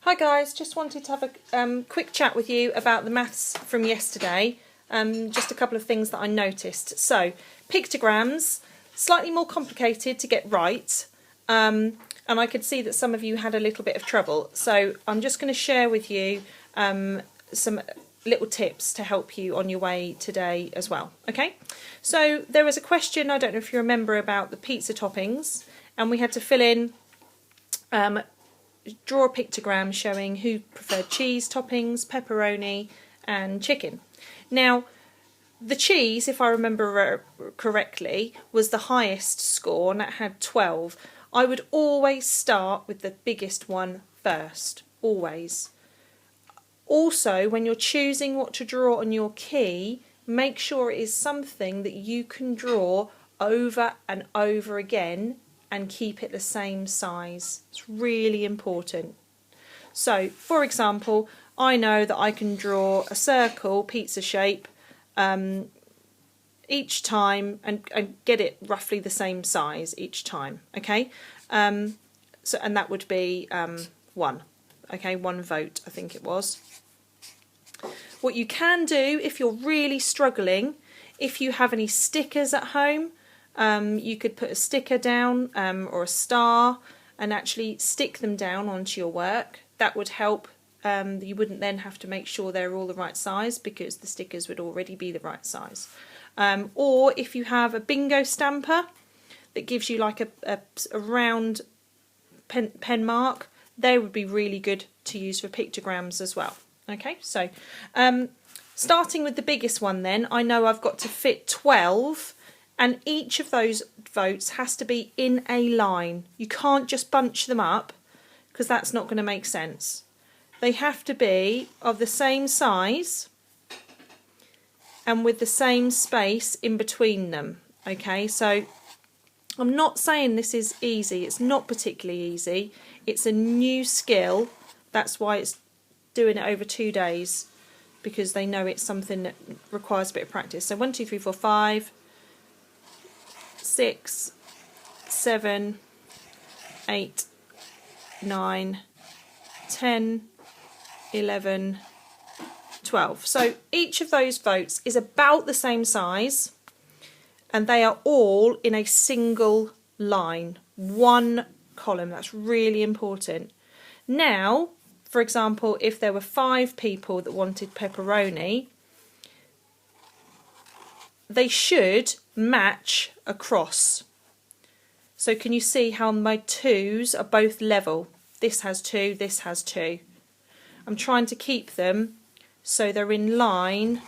Hi guys, just wanted to have a quick chat with you about the maths from yesterday. Just a couple of things that I noticed. So, pictograms, slightly more complicated to get right, and I could see that some of you had a little bit of trouble. So I'm just going to share with you some little tips to help you on your way today as well. Okay, so there was a question, I don't know if you remember, about the pizza toppings, and we had to fill in draw a pictogram showing who preferred cheese toppings, pepperoni and chicken. Now the cheese, if I remember correctly, was the highest score and it had 12. I would always start with the biggest one first, always. Also, when you're choosing what to draw on your key, make sure it is something that you can draw over and over again and keep it the same size. It's really important. So, for example, I know that I can draw a circle, pizza shape, each time and get it roughly the same size each time. Okay, and that would be one. Okay, one vote, I think it was. What you can do if you're really struggling, if you have any stickers at home, you could put a sticker down or a star and actually stick them down onto your work. That would help. You wouldn't then have to make sure they're all the right size because the stickers would already be the right size. Or if you have a bingo stamper that gives you like a round pen mark, they would be really good to use for pictograms as well. Okay, so starting with the biggest one then, I know I've got to fit 12. And each of those votes has to be in a line. You can't just bunch them up because that's not going to make sense. They have to be of the same size and with the same space in between them. Okay, so I'm not saying this is easy. It's not particularly easy. It's a new skill. That's why it's doing it over 2 days, because they know it's something that requires a bit of practice. So 1, 2, 3, 4, 5. 6, 7, 8, 9, 10, 11, 12. So each of those votes is about the same size and they are all in a single line, one column. That's really important. Now, for example, if there were 5 people that wanted pepperoni, they should match across. So can you see how my 2s are both level? This has 2, this has 2. I'm trying to keep them so they're in line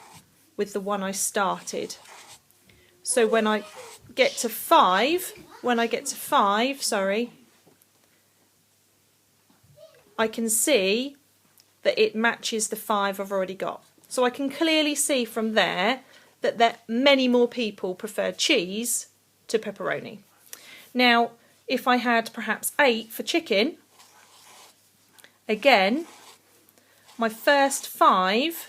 with the one I started. So when I get to 5, I can see that it matches the 5 I've already got. So I can clearly see from there that many more people preferred cheese to pepperoni. Now, if I had perhaps 8 for chicken, again, my first 5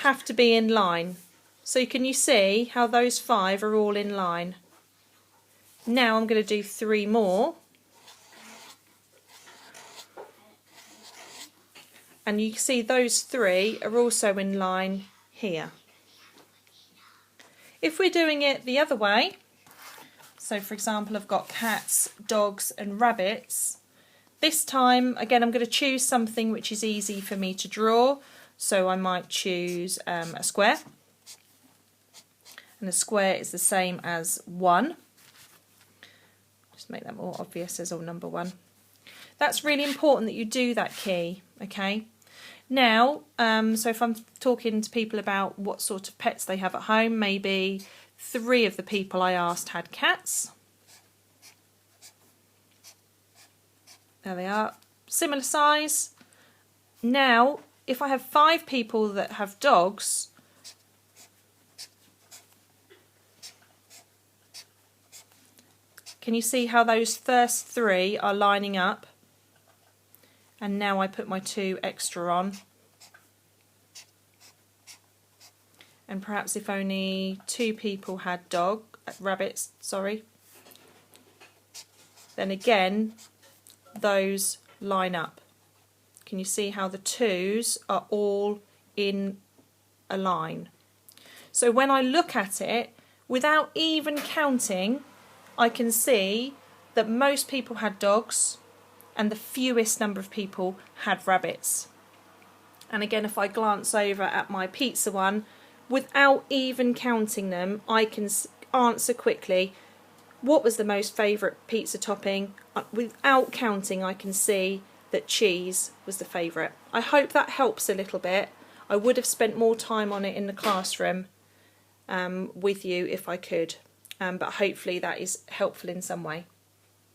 have to be in line. So can you see how those 5 are all in line? Now I'm going to do 3 more. And you can see those 3 are also in line here. If we're doing it the other way, so for example I've got cats, dogs and rabbits, this time again I'm going to choose something which is easy for me to draw, so I might choose a square, and a square is the same as 1. Just make that more obvious as all number 1. That's really important that you do that key, okay? Now, so if I'm talking to people about what sort of pets they have at home, maybe 3 of the people I asked had cats. There they are, similar size. Now, if I have 5 people that have dogs, can you see how those first 3 are lining up? And now I put my 2 extra on. And perhaps if only 2 people had rabbits, then again, those line up. Can you see how the 2s are all in a line? So when I look at it, without even counting, I can see that most people had dogs and the fewest number of people had rabbits. And again, if I glance over at my pizza one, without even counting them, I can answer quickly what was the most favourite pizza topping. Without counting, I can see that cheese was the favourite. I hope that helps a little bit. I would have spent more time on it in the classroom with you if I could, but hopefully that is helpful in some way.